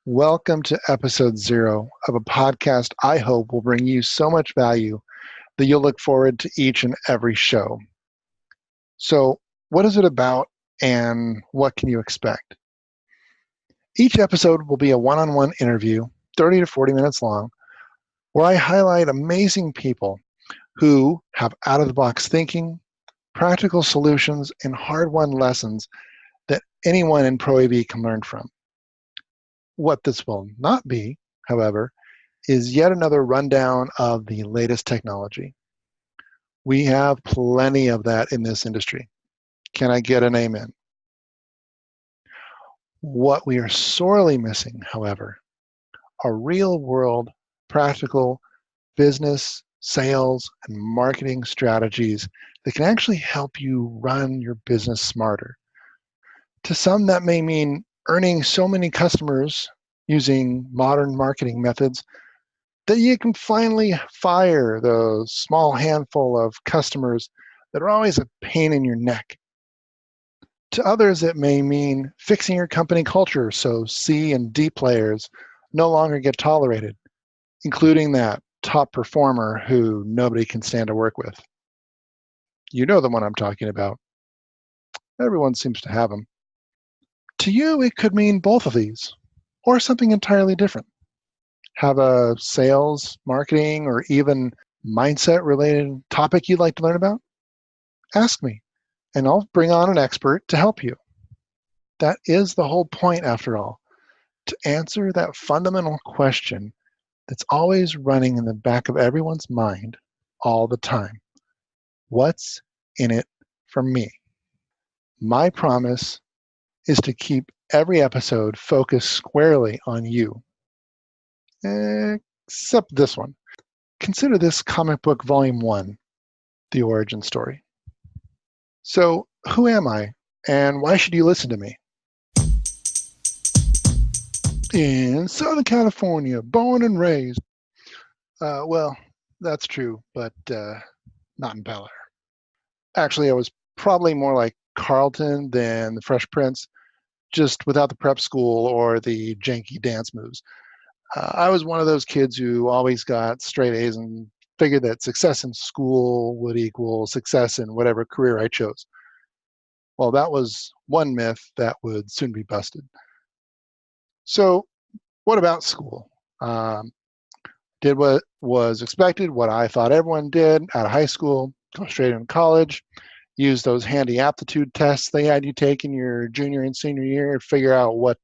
Welcome to episode 0 of a podcast I hope will bring you so much value that you'll look forward to each and every show. So, what is it about and what can you expect? Each episode will be a one-on-one interview, 30 to 40 minutes long, where I highlight amazing people who have out-of-the-box thinking, practical solutions, and hard-won lessons that anyone in Pro AV can learn from. What this will not be, however, is yet another rundown of the latest technology. We have plenty of that in this industry. Can I get an amen? What we are sorely missing, however, are real-world, practical business, sales, and marketing strategies that can actually help you run your business smarter. To some, that may mean earning so many customers using modern marketing methods that you can finally fire those small handful of customers that are always a pain in your neck. To others, it may mean fixing your company culture so C and D players no longer get tolerated, including that top performer who nobody can stand to work with. You know the one I'm talking about. Everyone seems to have them. To you, it could mean both of these, or something entirely different. Have a sales, marketing, or even mindset-related topic you'd like to learn about? Ask me, and I'll bring on an expert to help you. That is the whole point, after all, to answer that fundamental question that's always running in the back of everyone's mind all the time. What's in it for me? My promise is to keep every episode focused squarely on you. Except this one. Consider this comic book volume 1, the origin story. So, who am I, and why should you listen to me? In Southern California, born and raised. Well, that's true, but not in Bel Air. Actually, I was probably more like Carlton than the Fresh Prince, just without the prep school or the janky dance moves. I was one of those kids who always got straight A's and figured that success in school would equal success in whatever career I chose. Well, that was one myth that would soon be busted. So, what about school? Did what was expected, what I thought everyone did out of high school, go straight into college, use those handy aptitude tests they had you take in your junior and senior year to figure out what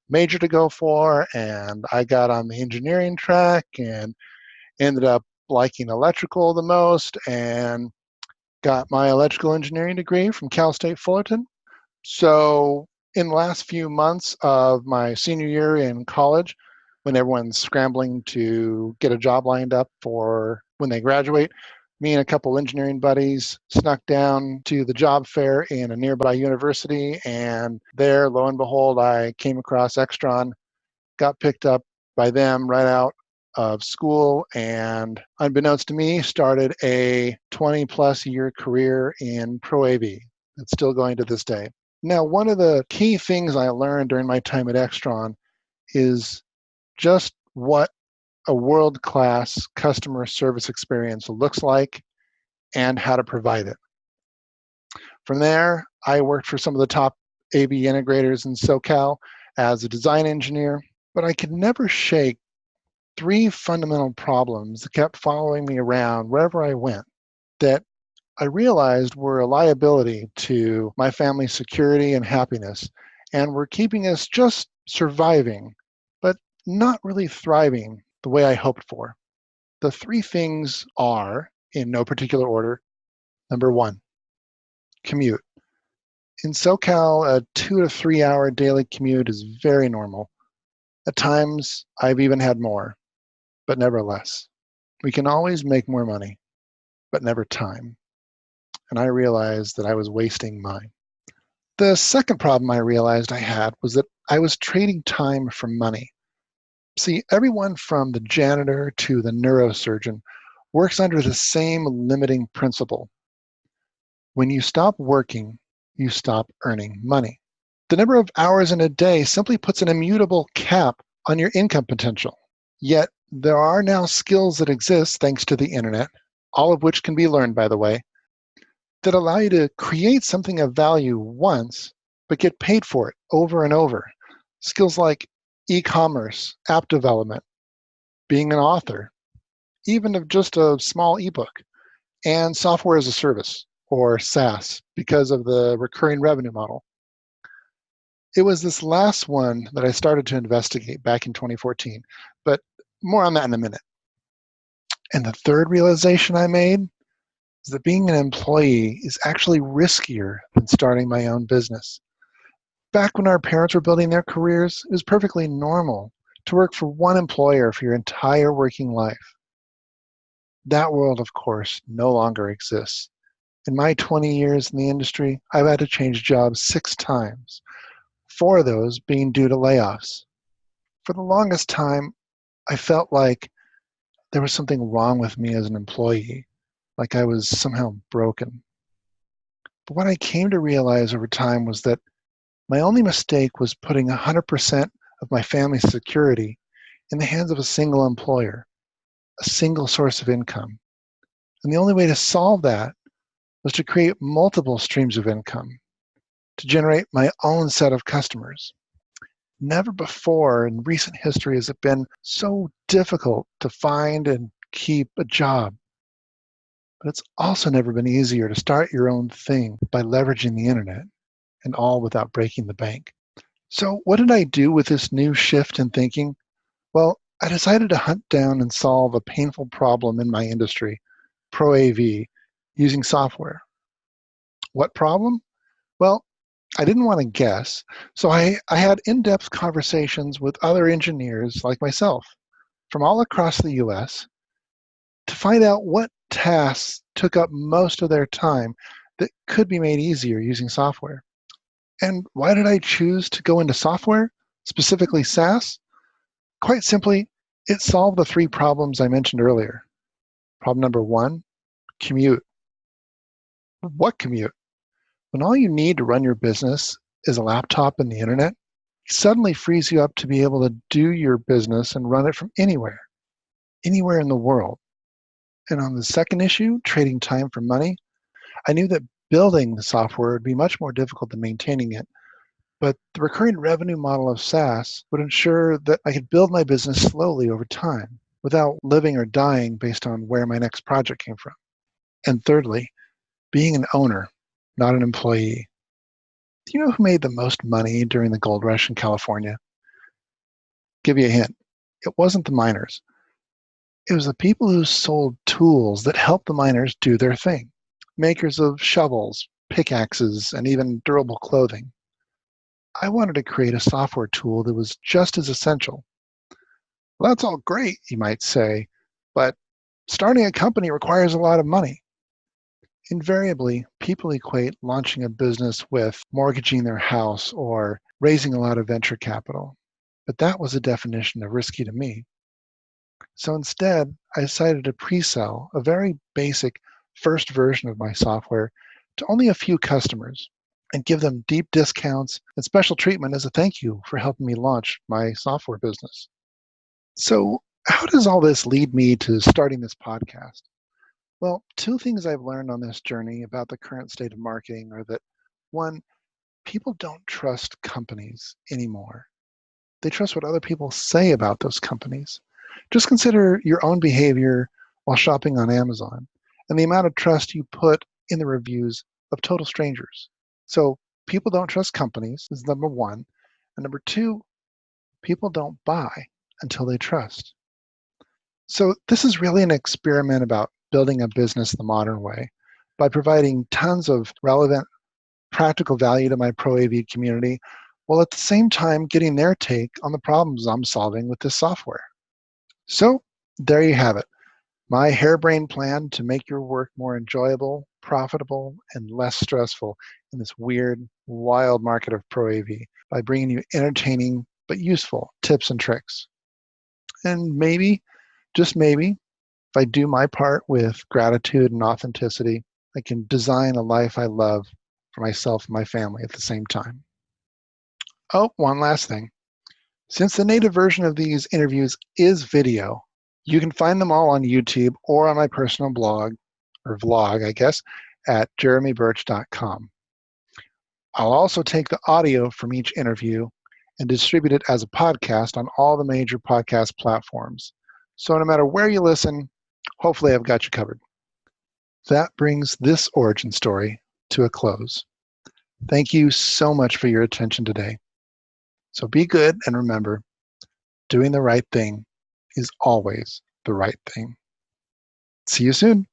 major to go for. And I got on the engineering track and ended up liking electrical the most and got my electrical engineering degree from Cal State Fullerton. So in the last few months of my senior year in college, when everyone's scrambling to get a job lined up for when they graduate, me and a couple engineering buddies snuck down to the job fair in a nearby university, and there, lo and behold, I came across Extron, got picked up by them right out of school, and unbeknownst to me, started a 20-plus year career in Pro AV that's still going to this day. Now, one of the key things I learned during my time at Extron is just what a world-class customer service experience looks like and how to provide it. From there, I worked for some of the top AV integrators in SoCal as a design engineer, but I could never shake 3 fundamental problems that kept following me around wherever I went that I realized were a liability to my family's security and happiness and were keeping us just surviving, but not really thriving the way I hoped for. The 3 things are, in no particular order, number 1, commute. In SoCal, a 2 to 3 hour daily commute is very normal. At times, I've even had more, but never less. We can always make more money, but never time. And I realized that I was wasting mine. The second problem I realized I had was that I was trading time for money. See, everyone from the janitor to the neurosurgeon works under the same limiting principle. When you stop working, you stop earning money. The number of hours in a day simply puts an immutable cap on your income potential. Yet, there are now skills that exist thanks to the internet, all of which can be learned, by the way, that allow you to create something of value once, but get paid for it over and over. Skills like e-commerce, app development, being an author, even of just a small ebook, and software as a service, or SaaS, because of the recurring revenue model. It was this last one that I started to investigate back in 2014, but more on that in a minute. And the third realization I made is that being an employee is actually riskier than starting my own business. Back when our parents were building their careers, it was perfectly normal to work for one employer for your entire working life. That world, of course, no longer exists. In my 20 years in the industry, I've had to change jobs 6 times, 4 of those being due to layoffs. For the longest time, I felt like there was something wrong with me as an employee, like I was somehow broken. But what I came to realize over time was that my only mistake was putting 100% of my family's security in the hands of a single employer, a single source of income. And the only way to solve that was to create multiple streams of income, to generate my own set of customers. Never before in recent history has it been so difficult to find and keep a job. But it's also never been easier to start your own thing by leveraging the internet, and all without breaking the bank. So, what did I do with this new shift in thinking? Well, I decided to hunt down and solve a painful problem in my industry, Pro AV, using software. What problem? Well, I didn't want to guess, so I had in-depth conversations with other engineers like myself from all across the US to find out what tasks took up most of their time that could be made easier using software. And why did I choose to go into software, specifically SaaS? Quite simply, it solved the 3 problems I mentioned earlier. Problem number 1, commute. What commute? When all you need to run your business is a laptop and the internet, it suddenly frees you up to be able to do your business and run it from anywhere in the world. And on the second issue, trading time for money, I knew that building the software would be much more difficult than maintaining it. But the recurring revenue model of SaaS would ensure that I could build my business slowly over time without living or dying based on where my next project came from. And thirdly, being an owner, not an employee. Do you know who made the most money during the gold rush in California? Give you a hint. It wasn't the miners. It was the people who sold tools that helped the miners do their thing. Makers of shovels, pickaxes, and even durable clothing. I wanted to create a software tool that was just as essential. Well, that's all great, you might say, but starting a company requires a lot of money. Invariably, people equate launching a business with mortgaging their house or raising a lot of venture capital. But that was a definition of risky to me. So instead, I decided to pre-sell a very basic first version of my software to only a few customers and give them deep discounts and special treatment as a thank you for helping me launch my software business. So, how does all this lead me to starting this podcast? Well, 2 things I've learned on this journey about the current state of marketing are that 1, people don't trust companies anymore. They trust what other people say about those companies. Just consider your own behavior while shopping on Amazon and the amount of trust you put in the reviews of total strangers. So people don't trust companies is number 1. And number 2, people don't buy until they trust. So this is really an experiment about building a business the modern way by providing tons of relevant, practical value to my Pro AV community, while at the same time getting their take on the problems I'm solving with this software. So there you have it, my harebrained plan to make your work more enjoyable, profitable, and less stressful in this weird, wild market of Pro AV by bringing you entertaining but useful tips and tricks. And maybe, just maybe, if I do my part with gratitude and authenticity, I can design a life I love for myself and my family at the same time. Oh, one last thing. Since the native version of these interviews is video, you can find them all on YouTube or on my personal blog, or vlog, I guess, at jeremybirch.com. I'll also take the audio from each interview and distribute it as a podcast on all the major podcast platforms. So no matter where you listen, hopefully I've got you covered. That brings this origin story to a close. Thank you so much for your attention today. So be good and remember, doing the right thing is always the right thing. See you soon.